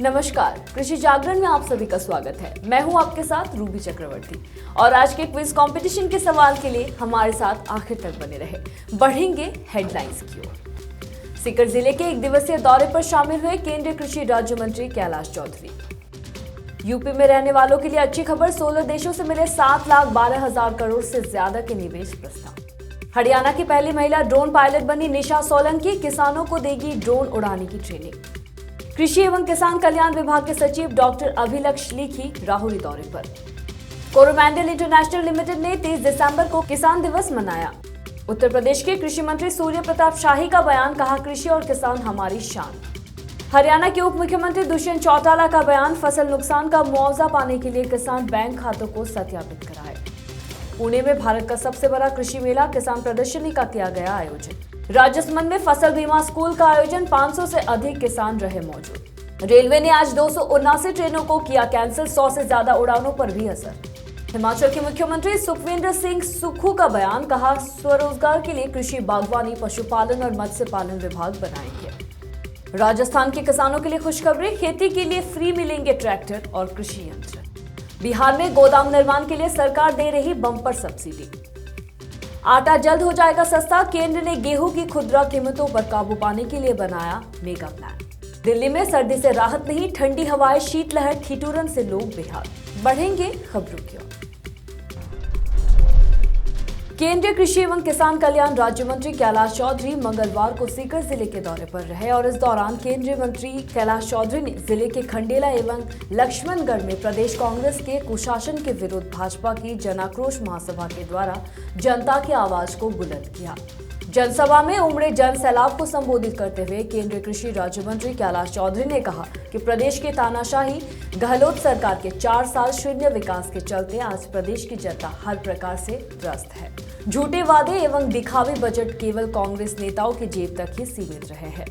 नमस्कार, कृषि जागरण में आप सभी का स्वागत है। मैं हूं आपके साथ रूबी चक्रवर्ती और आज के क्विज कंपटीशन के सवाल के लिए हमारे साथ आखिर तक बने रहे। बढ़ेंगे हेडलाइंस की ओर। सीकर जिले के एक दिवसीय दौरे पर शामिल हुए केंद्रीय कृषि राज्य मंत्री कैलाश चौधरी। यूपी में रहने वालों के लिए अच्छी खबर, 16 देशों से मिले 7,12,000 करोड़ से ज्यादा के निवेश प्रस्ताव। हरियाणा की पहली महिला ड्रोन पायलट बनी निशा सोलंकी, किसानों को देगी ड्रोन उड़ाने की ट्रेनिंग। कृषि एवं किसान कल्याण विभाग के सचिव डॉक्टर अभिलक्ष लिखी राहुरी दौरे पर। कोरोमंडल इंटरनेशनल लिमिटेड ने 30 दिसंबर को किसान दिवस मनाया। उत्तर प्रदेश के कृषि मंत्री सूर्य प्रताप शाही का बयान, कहा कृषि और किसान हमारी शान। हरियाणा के उप मुख्यमंत्री दुष्यंत चौटाला का बयान, फसल नुकसान का मुआवजा पाने के लिए किसान बैंक खातों को सत्यापित कराए। पुणे में भारत का सबसे बड़ा कृषि मेला किसान प्रदर्शनी का किया गया आयोजन। राजसमंद में फसल बीमा स्कूल का आयोजन, 500 से अधिक किसान रहे मौजूद। रेलवे ने आज 279 ट्रेनों को किया कैंसिल, 100 से ज्यादा उड़ानों पर भी असर। हिमाचल के मुख्यमंत्री सुखविंदर सिंह सुक्खू का बयान, कहा स्वरोजगार के लिए कृषि, बागवानी, पशुपालन और मत्स्य पालन विभाग बनाएंगे। राजस्थान के किसानों के लिए खुशखबरी, खेती के लिए फ्री मिलेंगे ट्रैक्टर और कृषि यंत्र। बिहार में गोदाम निर्माण के लिए सरकार दे रही बम्पर सब्सिडी। आटा जल्द हो जाएगा सस्ता, केंद्र ने गेहूं की खुदरा कीमतों पर काबू पाने के लिए बनाया मेगा प्लान। दिल्ली में सर्दी से राहत नहीं, ठंडी हवाएं, शीतलहर, ठिठुरन से लोग बेहाल। बढ़ेंगे खबरों की ओर। केंद्रीय कृषि एवं किसान कल्याण राज्य मंत्री कैलाश चौधरी मंगलवार को सीकर जिले के दौरे पर रहे और इस दौरान केंद्रीय मंत्री कैलाश चौधरी ने जिले के खंडेला एवं लक्ष्मणगढ़ में प्रदेश कांग्रेस के कुशासन के विरुद्ध भाजपा की जनाक्रोश महासभा के द्वारा जनता की आवाज को बुलंद किया। जनसभा में उमड़े जन सैलाब को संबोधित करते हुए केंद्रीय कृषि राज्य मंत्री कैलाश चौधरी ने कहा कि प्रदेश की तानाशाही गहलोत सरकार के 4 साल शून्य विकास के चलते आज प्रदेश की जनता हर प्रकार से त्रस्त है। झूठे वादे एवं दिखावे बजट केवल कांग्रेस नेताओं की जेब तक ही सीमित रहे हैं।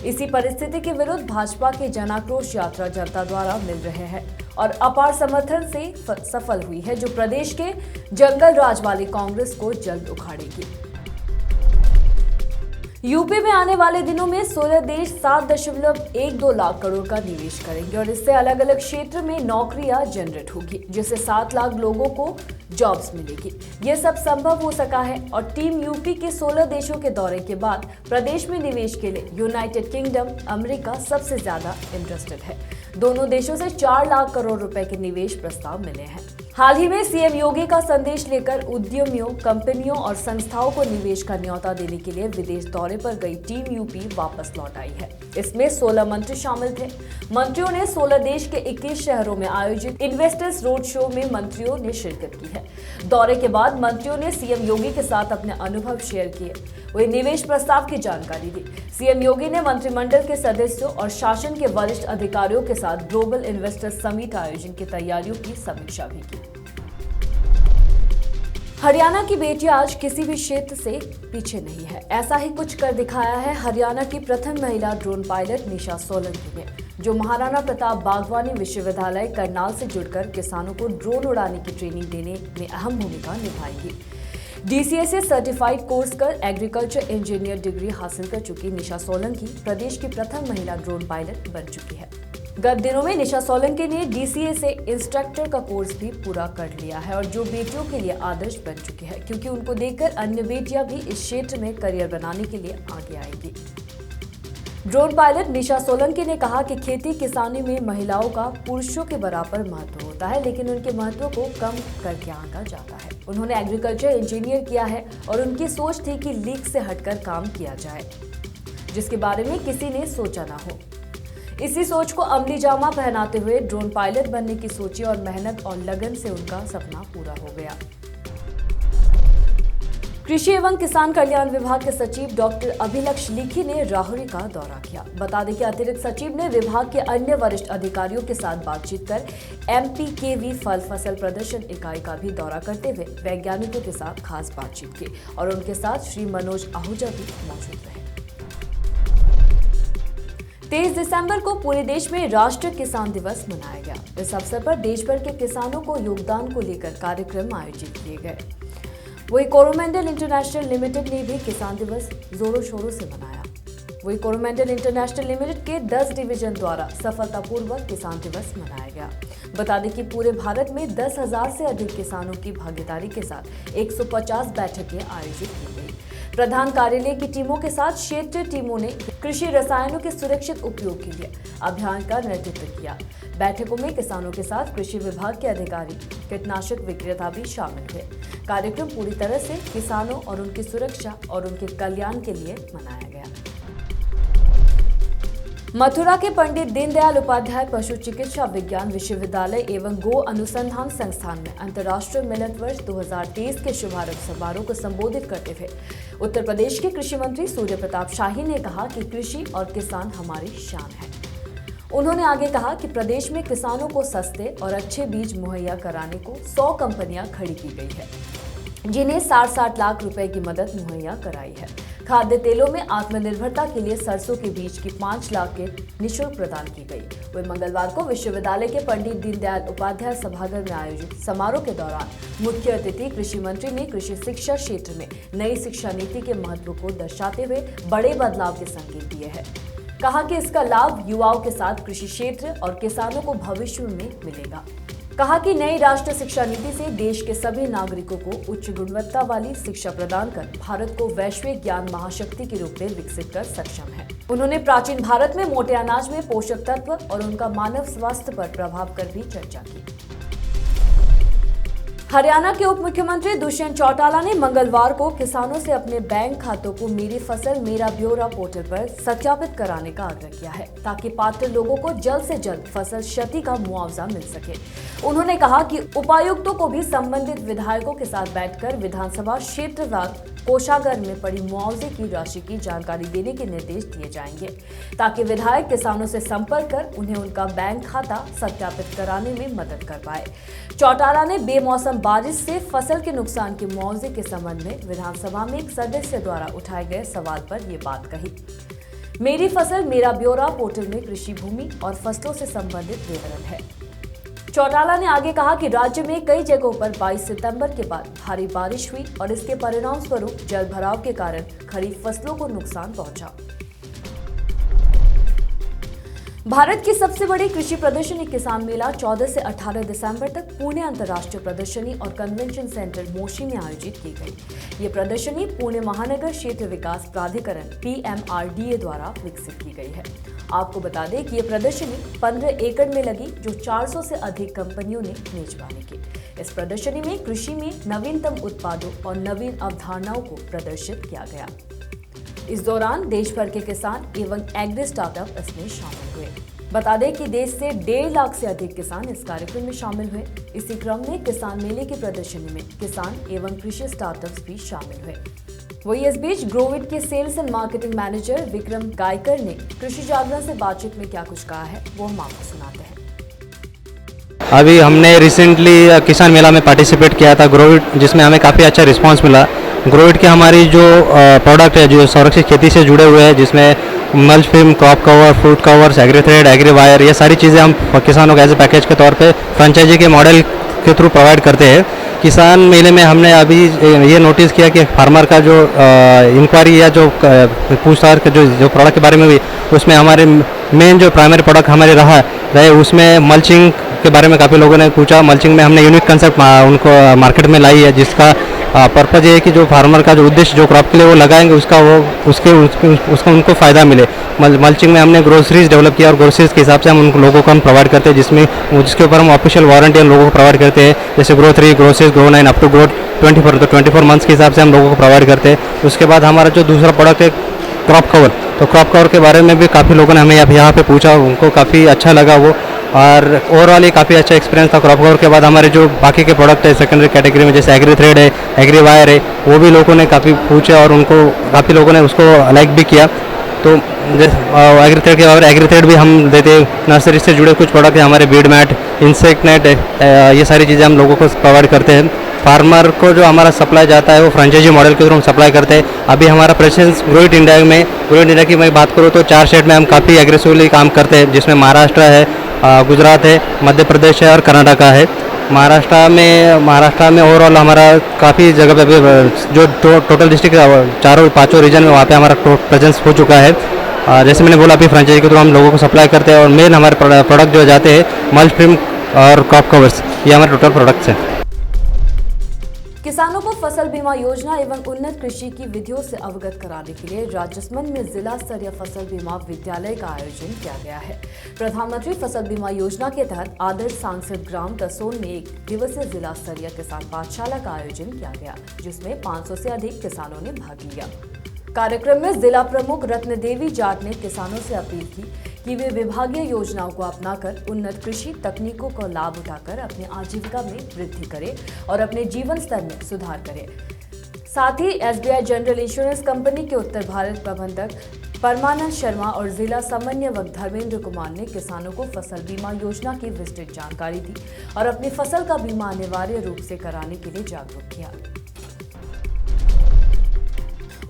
इसी परिस्थिति के विरुद्ध भाजपा की जनाक्रोश यात्रा जनता द्वारा मिल रहे हैं और अपार समर्थन से सफल हुई है, जो प्रदेश के जंगल राज वाली कांग्रेस को जल्द उखाड़ेगी। यूपी में आने वाले दिनों में 16 देश 7.12 लाख करोड़ का निवेश करेंगे और इससे अलग अलग क्षेत्र में नौकरियां जनरेट होगी, जिससे 7 लाख लोगों को जॉब्स मिलेगी। ये सब संभव हो सका है और टीम यूपी के 16 देशों के दौरे के बाद प्रदेश में निवेश के लिए यूनाइटेड किंगडम, अमेरिका सबसे ज्यादा इंटरेस्टेड है। दोनों देशों से 4 लाख करोड़ रुपए के निवेश प्रस्ताव मिले हैं। हाल ही में सीएम योगी का संदेश लेकर उद्यमियों, कंपनियों और संस्थाओं को निवेश का न्योता देने के लिए विदेश दौरे पर गई टीम यूपी वापस लौट आई है। इसमें 16 मंत्री शामिल थे। मंत्रियों ने 16 देश के 21 शहरों में आयोजित इन्वेस्टर्स रोड शो में मंत्रियों ने शिरकत की है। दौरे के बाद मंत्रियों ने सीएम योगी के साथ अपने अनुभव शेयर किए, वही निवेश प्रस्ताव की जानकारी दी। सीएम योगी ने मंत्रिमंडल के सदस्यों और शासन के वरिष्ठ अधिकारियों के साथ ग्लोबल इन्वेस्टर्स समिट आयोजन की तैयारियों की समीक्षा भी की। हरियाणा की बेटियां आज किसी भी क्षेत्र से पीछे नहीं है। ऐसा ही कुछ कर दिखाया है हरियाणा की प्रथम महिला ड्रोन पायलट निशा सोलंकी ने, जो महाराणा प्रताप बागवानी विश्वविद्यालय करनाल से जुड़कर किसानों को ड्रोन उड़ाने की ट्रेनिंग देने में अहम भूमिका निभाएगी। डीसीए से सर्टिफाइड कोर्स कर एग्रीकल्चर इंजीनियर डिग्री हासिल कर चुकी निशा सोलंकी प्रदेश की प्रथम महिला ड्रोन पायलट बन चुकी है। गत दिनों में निशा सोलंकी ने डीसीए से इंस्ट्रक्टर का कोर्स भी पूरा कर लिया है और जो बेटियों के लिए आदर्श बन चुकी है, क्योंकि उनको देखकर अन्य बेटियां भी इस क्षेत्र में करियर बनाने के लिए आगे आएंगी। ड्रोन पायलट निशा सोलंकी ने कहा कि खेती किसानी में महिलाओं का पुरुषों के बराबर महत्व होता है, लेकिन उनके महत्व को कम करके आंका जाता है। उन्होंने एग्रीकल्चर इंजीनियर किया है और उनकी सोच थी कि लीक से हटकर काम किया जाए, जिसके बारे में किसी ने सोचा ना हो। इसी सोच को अमली जामा पहनाते हुए ड्रोन पायलट बनने की सोची और मेहनत और लगन से उनका सपना पूरा हो गया। कृषि एवं किसान कल्याण विभाग के सचिव डॉक्टर अभिलक्ष लिखी ने राहुरी का दौरा किया। बता दें कि अतिरिक्त सचिव ने विभाग के अन्य वरिष्ठ अधिकारियों के साथ बातचीत कर एमपीकेवी फल फसल प्रदर्शन इकाई का भी दौरा करते हुए वैज्ञानिकों के साथ खास बातचीत की और उनके साथ श्री मनोज आहूजा भी मौजूद रहे। 23 दिसंबर को पूरे देश में राष्ट्रीय किसान दिवस मनाया गया। इस अवसर पर देश भर के किसानों को योगदान को लेकर कार्यक्रम आयोजित किए गए। वही कोरोमंडल इंटरनेशनल लिमिटेड ने भी किसान दिवस जोरों शोरों से मनाया। वही कोरोमंडल इंटरनेशनल लिमिटेड के 10 डिवीजन द्वारा सफलतापूर्वक किसान दिवस मनाया गया। बता दें कि पूरे भारत में 10,000 से अधिक किसानों की भागीदारी के साथ 150 बैठकें आयोजित की गई। प्रधान कार्यालय की टीमों के साथ क्षेत्रीय टीमों ने कृषि रसायनों के सुरक्षित उपयोग के लिए अभियान का नेतृत्व किया। बैठकों में किसानों के साथ कृषि विभाग के अधिकारी, कीटनाशक विक्रेता भी शामिल हुए। कार्यक्रम पूरी तरह से किसानों और उनकी सुरक्षा और उनके कल्याण के लिए मनाया गया। मथुरा के पंडित दीनदयाल उपाध्याय पशु चिकित्सा विज्ञान विश्वविद्यालय एवं गो अनुसंधान संस्थान में अंतर्राष्ट्रीय मिलेट वर्ष 2023 के शुभारंभ समारोह को संबोधित करते हुए उत्तर प्रदेश के कृषि मंत्री सूर्य प्रताप शाही ने कहा कि कृषि और किसान हमारी शान है। उन्होंने आगे कहा कि प्रदेश में किसानों को सस्ते और अच्छे बीज मुहैया कराने को 100 कंपनियां खड़ी की गई है, जिन्हें 60-60 लाख रुपए की मदद मुहैया कराई है। खाद्य तेलों में आत्मनिर्भरता के लिए सरसों के बीज की 5 लाख के निःशुल्क प्रदान की गई। वही मंगलवार को विश्वविद्यालय के पंडित दीनदयाल उपाध्याय सभागार में आयोजित समारोह के दौरान मुख्य अतिथि कृषि मंत्री ने कृषि शिक्षा क्षेत्र में नई शिक्षा नीति के महत्व को दर्शाते हुए बड़े बदलाव के संकेत दिए हैं। कहा कि इसका लाभ युवाओं के साथ कृषि क्षेत्र और किसानों को भविष्य में मिलेगा। कहा कि नई राष्ट्रीय शिक्षा नीति से देश के सभी नागरिकों को उच्च गुणवत्ता वाली शिक्षा प्रदान कर भारत को वैश्विक ज्ञान महाशक्ति के रूप में विकसित कर सक्षम है। उन्होंने प्राचीन भारत में मोटे अनाज में पोषक तत्व और उनका मानव स्वास्थ्य पर प्रभाव कर भी चर्चा की। हरियाणा के उप मुख्यमंत्री दुष्यंत चौटाला ने मंगलवार को किसानों से अपने बैंक खातों को मेरी फसल मेरा ब्यौरा पोर्टल पर सत्यापित कराने का आग्रह किया है, ताकि पात्र लोगों को जल्द से जल्द फसल क्षति का मुआवजा मिल सके। उन्होंने कहा कि उपायुक्तों को भी संबंधित विधायकों के साथ बैठकर विधानसभा क्षेत्रवार कोषागार में पड़ी मुआवजे की राशि की जानकारी देने के निर्देश दिए जाएंगे, ताकि विधायक किसानों से संपर्क कर उन्हें उनका बैंक खाता सत्यापित कराने में मदद कर पाए। चौटाला ने बेमौसम बारिश से फसल के नुकसान के मुआवजे के संबंध में विधानसभा में एक सदस्य द्वारा उठाए गए सवाल पर ये बात कही। मेरी फसल मेरा ब्यौरा पोर्टल में कृषि भूमि और फसलों से संबंधित विवरण है। चौटाला ने आगे कहा कि राज्य में कई जगहों पर 22 सितंबर के बाद भारी बारिश हुई और इसके परिणाम स्वरूप जल भराव के कारण खरीफ फसलों को नुकसान पहुंचा। भारत की सबसे बड़ी कृषि प्रदर्शनी किसान मेला 14 से 18 दिसंबर तक पुणे अंतर्राष्ट्रीय प्रदर्शनी और कन्वेंशन सेंटर मोशी में आयोजित की गई। ये प्रदर्शनी पुणे महानगर क्षेत्र विकास प्राधिकरण PMRDA द्वारा विकसित की गई है। आपको बता दें कि ये प्रदर्शनी 15 एकड़ में लगी, जो 400 से अधिक कंपनियों ने मेजबानी की। इस प्रदर्शनी में कृषि में नवीनतम उत्पादों और नवीन अवधारणाओं को प्रदर्शित किया गया। इस दौरान देश भर के किसान एवं एग्री स्टार्टअप इसमें शामिल हुए। बता दें कि देश से 1.5 लाख से अधिक किसान इस कार्यक्रम में शामिल हुए। इसी क्रम में किसान मेले की प्रदर्शनी में किसान एवं कृषि स्टार्टअप्स भी शामिल हुए। वही इस बीच ग्रोविट के sales and marketing manager Vikram Gaikar ने कृषि जागरण से बातचीत में क्या कुछ कहा है, वो हम आपको सुनाते हैं। अभी हमने रिसेंटली किसान मेला में पार्टिसिपेट किया था ग्रोविट, जिसमें हमें काफ़ी अच्छा रिस्पांस मिला। ग्रोविट की हमारी जो प्रोडक्ट है जो संरक्षित खेती से जुड़े हुए हैं, जिसमें mulch film, crop cover, fruit covers, agri thread, agri wire, ये सारी चीज़ें हम किसानों को एज ए पैकेज के तौर पे फ्रेंचाइजी के मॉडल के थ्रू प्रोवाइड करते हैं। किसान मेले में हमने अभी ये नोटिस किया कि फार्मर का जो इंक्वायरी या जो पूछताछ का जो प्रोडक्ट के बारे में भी, उसमें हमारे मेन जो प्राइमरी प्रोडक्ट हमारे रहे उसमें मल्चिंग के बारे में काफ़ी लोगों ने पूछा। मल्चिंग में हमने यूनिक कंसेप्ट उनको मार्केट में लाई है, जिसका पर्पज़ ये है कि जो फार्मर का जो उद्देश्य जो क्रॉप के लिए वो लगाएंगे उसका उनको फ़ायदा मिले। मल्चिंग में हमने ग्रोसरीज डेवलप किया और ग्रोसरीज के हिसाब से हम उन लोगों को हम प्रोवाइड करते हैं, जिसके ऊपर हम ऑफिशियल वारंटी हम लोगों को प्रोवाइड करते हैं, जैसे grow 3, grow 6, grow 9 up to grow 24, तो 24 मंथ्स के हिसाब से हम लोगों को प्रोवाइड करते हैं। उसके बाद हमारा जो दूसरा प्रोडक्ट है क्रॉप कवर, तो क्रॉप कवर के बारे में भी काफ़ी लोगों ने हमें यहाँ पे पूछा, उनको काफ़ी अच्छा लगा वो, और ओवरऑल ये काफ़ी अच्छा एक्सपीरियंस था। क्रॉप कवर के बाद हमारे जो बाकी के प्रोडक्ट है सेकेंडरी कैटेगरी में, जैसे एग्री थ्रेड है, एग्री वायर है, वो भी लोगों ने काफ़ी पूछा और उनको काफ़ी लोगों ने उसको लाइक भी किया। तो एग्री थ्रेड के बाद एग्री थ्रेड भी हम देते हैं। नर्सरी से जुड़े कुछ प्रोडक्ट है हमारे, बीड मैट, इंसेक्ट नेट, ये सारी चीज़ें हम लोगों को प्रोवाइड करते हैं। फार्मर को जो हमारा सप्लाई जाता है वो फ्रेंचाइजी मॉडल के थ्रू हम सप्लाई करते हैं। अभी हमारा प्रेजेंस ग्रोविट इंडिया की मैं बात करूँ तो 4 स्टेट में हम काफ़ी एग्रेसिवली काम करते हैं, जिसमें महाराष्ट्र है, गुजरात है, मध्य प्रदेश है और कर्नाटका है। महाराष्ट्र में ओवरऑल हमारा काफ़ी जगह पे जो टोटल डिस्ट्रिक्ट 4-5 रीजन में वहाँ पे हमारा प्रेजेंस हो चुका है। जैसे मैंने बोला अभी फ्रेंचाइजी के थ्रू हम लोगों को सप्लाई करते हैं और मेन हमारे प्रोडक्ट जो जाते हैं मल्च ट्रिम और क्रॉप कवर्स, ये हमारे टोटल प्रोडक्ट्स हैं। किसानों को फसल बीमा योजना एवं उन्नत कृषि की विधियों से अवगत कराने के लिए राजसमंद में जिला स्तरीय फसल बीमा विद्यालय का आयोजन किया गया है। प्रधानमंत्री फसल बीमा योजना के तहत आदर्श सांसद ग्राम कसोल में 1 दिवसीय जिला स्तरीय किसान पाठशाला का आयोजन किया गया, जिसमें 500 से अधिक किसानों ने भाग लिया। कार्यक्रम में जिला प्रमुख रत्न देवी जाट ने किसानों से अपील की कि वे विभागीय योजनाओं को अपनाकर उन्नत कृषि तकनीकों का लाभ उठाकर अपनी आजीविका में वृद्धि करें और अपने जीवन स्तर में सुधार करें। साथ ही SBI जनरल इंश्योरेंस कंपनी के उत्तर भारत प्रबंधक परमानंद शर्मा और जिला समन्वयक धर्मेंद्र कुमार ने किसानों को फसल बीमा योजना की विस्तृत जानकारी दी और अपनी फसल का बीमा अनिवार्य रूप से कराने के लिए जागरूक किया।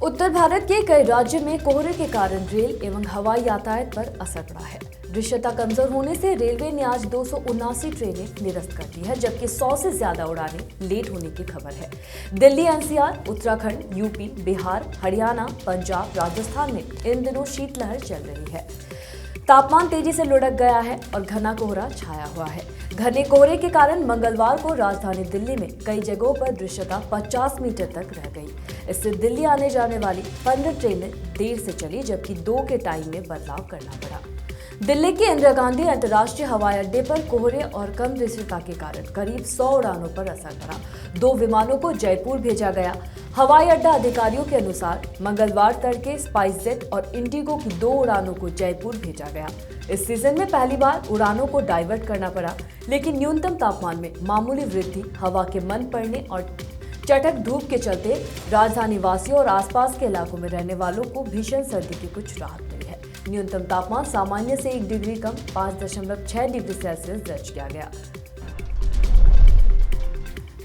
उत्तर भारत के कई राज्यों में कोहरे के कारण रेल एवं हवाई यातायात पर असर पड़ा है। दृश्यता कमजोर होने से रेलवे ने आज 279 ट्रेनें निरस्त कर दी है, जबकि 100 से ज्यादा उड़ानें लेट होने की खबर है। दिल्ली, NCR, उत्तराखंड, यूपी, बिहार, हरियाणा, पंजाब, राजस्थान में इन दिनों शीतलहर चल रही है। तापमान तेजी से लुढ़क गया है और घना कोहरा छाया हुआ है। घने कोहरे के कारण मंगलवार को राजधानी दिल्ली में कई जगहों पर दृश्यता 50 मीटर तक रह गई। इससे दिल्ली आने जाने वाली 15 ट्रेनें देर से चली, जबकि 2 के टाइम में बदलाव करना पड़ा। दिल्ली के इंदिरा गांधी अंतर्राष्ट्रीय हवाई अड्डे पर कोहरे और कम दृश्यता के कारण करीब 100 उड़ानों पर असर पड़ा। 2 विमानों को जयपुर भेजा गया। हवाई अड्डा अधिकारियों के अनुसार मंगलवार तड़के स्पाइसजेट और इंडिगो की 2 उड़ानों को जयपुर भेजा गया। इस सीजन में पहली बार उड़ानों को डाइवर्ट करना पड़ा, लेकिन न्यूनतम तापमान में मामूली वृद्धि, हवा के मंद पड़ने और चटक धूप के चलते राजधानी वासियों और आसपास के इलाकों में रहने वालों को भीषण सर्दी की कुछ राहत मिली है। न्यूनतम तापमान सामान्य से 1 डिग्री कम 5.6 डिग्री सेल्सियस दर्ज किया गया।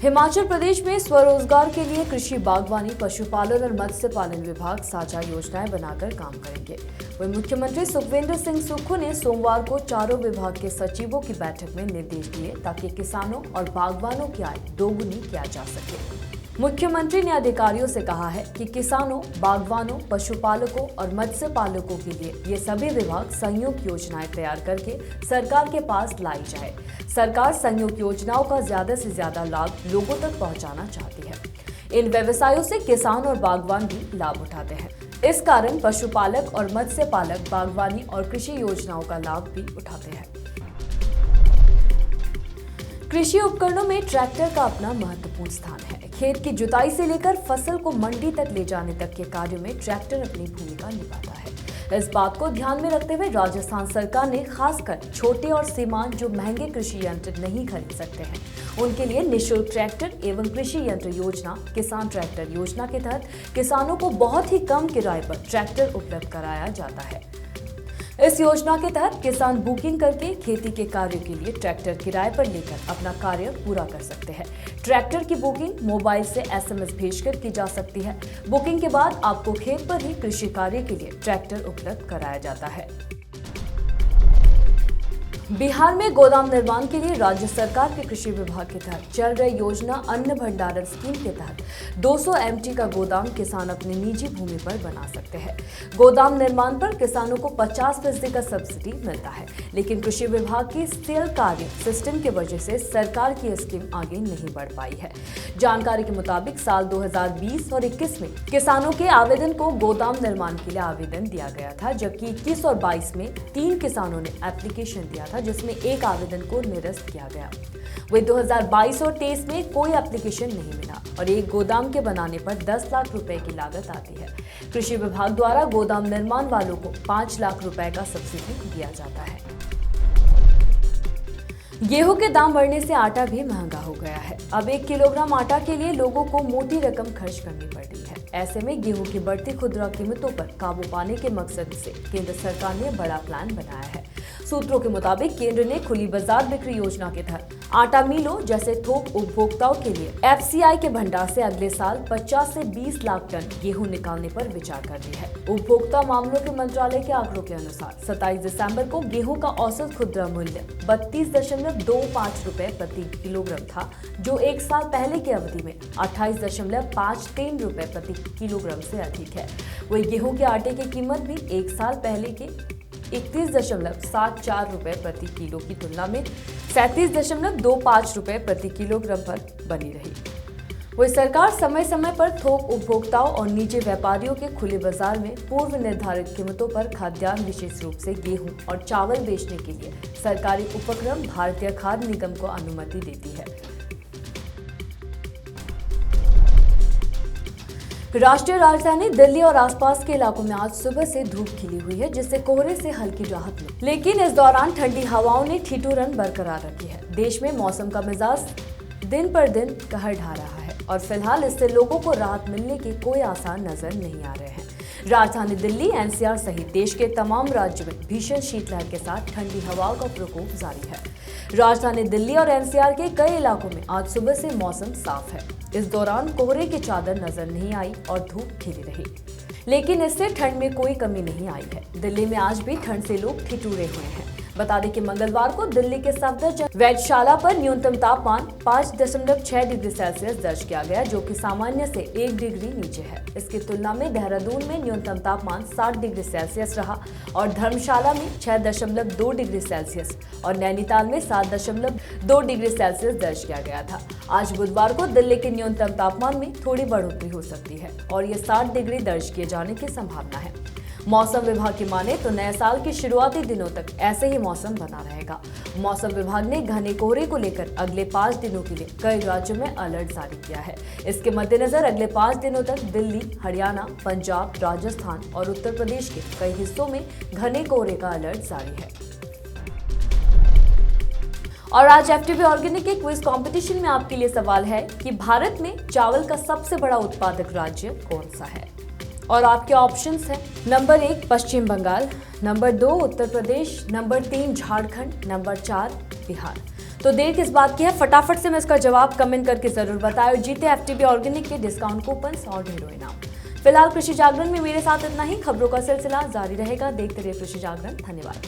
हिमाचल प्रदेश में स्वरोजगार के लिए कृषि, बागवानी, पशुपालन और मत्स्य पालन विभाग साझा योजनाएं बनाकर काम करेंगे। वहीं मुख्यमंत्री सुखविंदर सिंह सुक्खू ने सोमवार को चारों विभाग के सचिवों की बैठक में निर्देश दिए ताकि किसानों और बागवानों की आय दोगुनी किया जा सके। मुख्यमंत्री ने अधिकारियों से कहा है कि किसानों, बागवानों, पशुपालकों और मत्स्य पालकों के लिए ये सभी विभाग संयुक्त योजनाएं तैयार करके सरकार के पास लाई जाए। सरकार संयुक्त योजनाओं का ज्यादा से ज्यादा लाभ लोगों तक पहुंचाना चाहती है। इन व्यवसायों से किसान और बागवान भी लाभ उठाते हैं। इस कारण पशुपालक और मत्स्य पालक बागवानी और कृषि योजनाओं का लाभ भी उठाते हैं। कृषि उपकरणों में ट्रैक्टर का अपना महत्वपूर्ण स्थान है। खेत की जुताई से लेकर फसल को मंडी तक ले जाने तक के कार्यों में ट्रैक्टर अपनी भूमिका निभाता है। इस बात को ध्यान में रखते हुए राजस्थान सरकार ने खासकर छोटे और सीमांत जो महंगे कृषि यंत्र नहीं खरीद सकते हैं, उनके लिए निःशुल्क ट्रैक्टर एवं कृषि यंत्र योजना, किसान ट्रैक्टर योजना के तहत किसानों को बहुत ही कम किराए पर ट्रैक्टर उपलब्ध कराया जाता है। इस योजना के तहत किसान बुकिंग करके खेती के कार्य के लिए ट्रैक्टर किराए पर लेकर अपना कार्य पूरा कर सकते हैं। ट्रैक्टर की बुकिंग मोबाइल से SMS भेजकर की जा सकती है। बुकिंग के बाद आपको खेत पर ही कृषि कार्य के लिए ट्रैक्टर उपलब्ध कराया जाता है। बिहार में गोदाम निर्माण के लिए राज्य सरकार के कृषि विभाग के तहत चल रही योजना अन्न भंडारण स्कीम के तहत 200 MT का गोदाम किसान अपनी निजी भूमि पर बना सकते हैं। गोदाम निर्माण पर किसानों को 50% का सब्सिडी मिलता है, लेकिन कृषि विभाग की सेल कार्य सिस्टम की वजह से सरकार की स्कीम आगे नहीं बढ़ पाई है। जानकारी के मुताबिक साल 2020 और 21 में किसानों के आवेदन को गोदाम निर्माण के लिए आवेदन दिया गया था, जबकि 21 और 22 में 3 किसानों ने एप्लीकेशन दिया था, जिसमें एक आवेदन को निरस्त किया गया। वही 2022 और 23 में कोई एप्लीकेशन नहीं मिला और एक गोदाम के बनाने पर 10 लाख रुपए की लागत आती है। कृषि विभाग द्वारा गोदाम निर्माण वालों को 5 लाख रुपए का सब्सिडी दिया जाता है। गेहूं के दाम बढ़ने से आटा भी महंगा हो गया है। अब 1 किलोग्राम आटा के लिए लोगों को मोटी रकम खर्च करनी पड़ रही है। ऐसे में गेहूं की बढ़ती खुदरा कीमतों पर काबू पाने के मकसद से केंद्र सरकार ने बड़ा प्लान बनाया है। सूत्रों के मुताबिक केंद्र ने खुली बाजार बिक्री योजना के तहत आटा मिलों जैसे थोक उपभोक्ताओं के लिए एफसीआई के भंडार से अगले साल 50 से 20 लाख टन गेहूं निकालने पर विचार कर रही है। उपभोक्ता मामलों के मंत्रालय के आंकड़ों के अनुसार 27 दिसंबर को गेहूं का औसत खुदरा मूल्य 32.25 रुपए प्रति किलोग्राम था, जो एक साल पहले की अवधि में 28.53 रुपए प्रति किलोग्राम से अधिक है। वही गेहूं के आटे की कीमत भी एक साल पहले के 31.74 रुपए प्रति किलो की तुलना में 37.25 रुपए प्रति किलोग्राम पर बनी रही। वही सरकार समय समय पर थोक उपभोक्ताओं और निजी व्यापारियों के खुले बाजार में पूर्व निर्धारित कीमतों पर खाद्यान्न, विशेष रूप से गेहूं और चावल बेचने के लिए सरकारी उपक्रम भारतीय खाद्य निगम को अनुमति देती है। राष्ट्रीय राजधानी दिल्ली और आसपास के इलाकों में आज सुबह से धूप खिली हुई है, जिससे कोहरे से हल्की राहत मिली। लेकिन इस दौरान ठंडी हवाओं ने ठिठुरन बरकरार रखी है। देश में मौसम का मिजाज दिन पर दिन कहर ढा रहा है और फिलहाल इससे लोगों को राहत मिलने के कोई आसार नजर नहीं आ रहे हैं। राजधानी दिल्ली, एनसीआर सहित देश के तमाम राज्यों में भीषण शीतलहर के साथ ठंडी हवाओं का प्रकोप जारी है। राजधानी दिल्ली और एनसीआर के कई इलाकों में आज सुबह से मौसम साफ है। इस दौरान कोहरे की चादर नजर नहीं आई और धूप खिली रही, लेकिन इससे ठंड में कोई कमी नहीं आई है। दिल्ली में आज भी ठंड से लोग ठिठुरे हुए हैं। बता दें कि मंगलवार को दिल्ली के सफदरजंग वेधशाला पर न्यूनतम तापमान 5.6 डिग्री सेल्सियस दर्ज किया गया, जो कि सामान्य से 1 डिग्री नीचे है। इसकी तुलना में देहरादून में न्यूनतम तापमान 7 डिग्री सेल्सियस रहा और धर्मशाला में 6.2 डिग्री सेल्सियस और नैनीताल में 7.2 डिग्री सेल्सियस दर्ज किया गया था। आज बुधवार को दिल्ली के न्यूनतम तापमान में थोड़ी बढ़ोतरी हो सकती है और ये 7 डिग्री दर्ज किए जाने की संभावना है। मौसम विभाग की माने तो नए साल के शुरुआती दिनों तक ऐसे ही मौसम बना रहेगा। मौसम विभाग ने घने कोहरे को लेकर अगले 5 दिनों के लिए कई राज्यों में अलर्ट जारी किया है। इसके मद्देनजर अगले 5 दिनों तक दिल्ली, हरियाणा, पंजाब, राजस्थान और उत्तर प्रदेश के कई हिस्सों में घने कोहरे का अलर्ट जारी है। और आज एफटीवी ऑर्गेनिक के क्विज कंपटीशन में आपके लिए सवाल है कि भारत में चावल का सबसे बड़ा उत्पादक राज्य कौन सा है? और आपके ऑप्शंस हैं नंबर 1 पश्चिम Bengal, number 2 Uttar Pradesh, number 3 Jharkhand, number 4 Bihar. तो देर किस बात की है, फटाफट से मैं इसका जवाब कमेंट करके जरूर बताएं और जीते एफटीवी ऑर्गेनिक के डिस्काउंट कूपन और ढेरों इनाम। फिलहाल कृषि जागरण में मेरे साथ इतना ही। खबरों का सिलसिला जारी रहेगा। देखते रहिए कृषि जागरण। धन्यवाद।